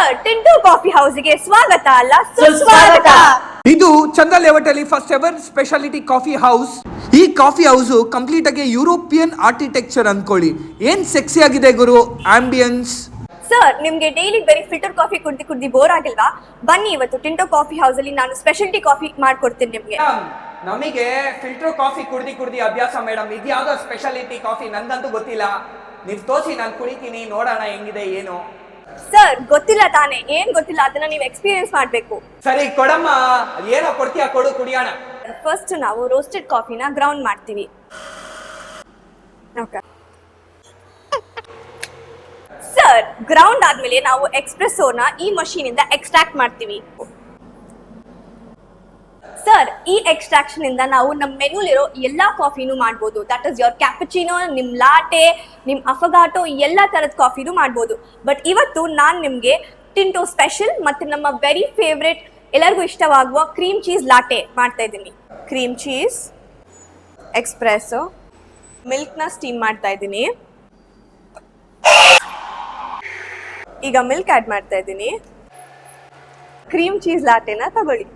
Sir, Tintu coffee ಹೌಸ್ಗೆ ಸ್ವಾಗತ ಅಲ್ಲ ಸುಸ್ವಾಗತ. ಇದು ಚಂದ ಲೇಔಟ್ ಅಲ್ಲಿ first ever speciality coffee house. ಈ ಕಾಫಿ ಹೌಸ್ ಕಂಪ್ಲೀಟ್ ಆಗಿ ಯುರೋಪಿಯನ್ ಆರ್ಕಿಟೆಕ್ಚರ್ ಅನ್ಕೊಳ್ಳಿ. ಏನ್ ಸೆಕ್ಸಿ ಆಗಿದೆ ಗುರು ಆಂಬಿಯನ್ಸ್. ಸರ್, ನಿಮ್ಗೆ ಡೈಲಿ ಬರೀ ಫಿಲ್ಟರ್ ಕಾಫಿ ಕುಡ್ದಿ ಬೋರ್ ಆಗಿಲ್ವಾ? ಬನ್ನಿ, ಇವತ್ತು ಟಿಂಟು ಕಾಫಿ ಹೌಸ್ ಅಲ್ಲಿ ನಾನು ಸ್ಪೆಷಾಲಿಟಿ ಕಾಫಿ ಮಾಡ್ಕೊಡ್ತೀನಿ ನಿಮ್ಗೆ. ನಮಗೆ ಫಿಲ್ಟರ್ ಕಾಫಿ ಕುಡ್ದಿ ಅಭ್ಯಾಸ ಮೇಡಮ್. ಇದ್ಯಾವುದೋ ಸ್ಪೆಷಾಲಿಟಿ ಕಾಫಿ ನಂಗಂತೂ ಗೊತ್ತಿಲ್ಲ. ನೀವು ತೋರಿಸಿ, ನಾನು ಕುಡಿತೀನಿ, ನೋಡೋಣ ಹೆಂಗಿದೆ ಏನು. ಸರ್, ಗೊತ್ತಿಲ್ಲ ತಾನೇ? ಏನ್ ಗೊತ್ತಿಲ್ಲ, ಅದನ್ನ ನೀವು ಎಕ್ಸ್ಪೀರಿಯನ್ಸ್ ಮಾಡ್ಬೇಕು. ಸರಿ ಕೊಡಮ್ಮ, ಏನೋ ಕೊಡ್ತೀಯಾ, ಕೊಡು ಕುಡಿಯೋಣ. ಫಸ್ಟ್ ನಾವು ರೋಸ್ಟೆಡ್ ಕಾಫಿನ ಗ್ರೌಂಡ್ ಮಾಡ್ತೀವಿ. ಸರ್, ಗ್ರೌಂಡ್ ಆದ್ಮೇಲೆ ನಾವು ಎಕ್ಸ್ಪ್ರೆಸ್ಸೋನ ಈ ಮಷೀನ್ ಇಂದ ಎಕ್ಸ್ಟ್ರಾಕ್ಟ್ ಮಾಡ್ತೀವಿ. ಸರ್, ಈ ಎಕ್ಸ್ಟ್ರಾಕ್ಷನ್ ಇಂದ ನಾವು ನಮ್ಮ ಮೆನುಲಿರೋ ಎಲ್ಲಾ ಕಾಫಿನೂ ಮಾಡ್ಬೋದು. ದಟ್ ಇಸ್ ಯೋರ್ ಕ್ಯಾಪಚಿನೋ, ನಿಮ್ ಲಾಟೆ, ನಿಮ್ ಅಫಗಾಟೋ, ಎಲ್ಲಾ ತರದ ಕಾಫಿನೂ ಮಾಡ್ಬೋದು. ಬಟ್ ಇವತ್ತು ನಾನು ನಿಮ್ಗೆ ಟಿಂಟೋ ಸ್ಪೆಷಲ್ ಮತ್ತೆ ನಮ್ಮ ವೆರಿ ಫೇವ್ರೆಟ್, ಎಲ್ಲರಿಗೂ ಇಷ್ಟವಾಗುವ ಕ್ರೀಮ್ ಚೀಸ್ ಲಾಟೆ ಮಾಡ್ತಾ ಇದ್ದೀನಿ. ಕ್ರೀಮ್ ಚೀಸ್, ಎಕ್ಸ್ಪ್ರೆಸ್ಸೋ, ಮಿಲ್ಕ್ ನ ಸ್ಟೀಮ್ ಮಾಡ್ತಾ ಇದ್ದೀನಿ. ಈಗ ಮಿಲ್ಕ್ ಆಡ್ ಮಾಡ್ತಾ ಇದ್ದೀನಿ. ಕ್ರೀಮ್ ಚೀಸ್ ಲಾಟೆನ ತಗೊಳ್ಳಿ.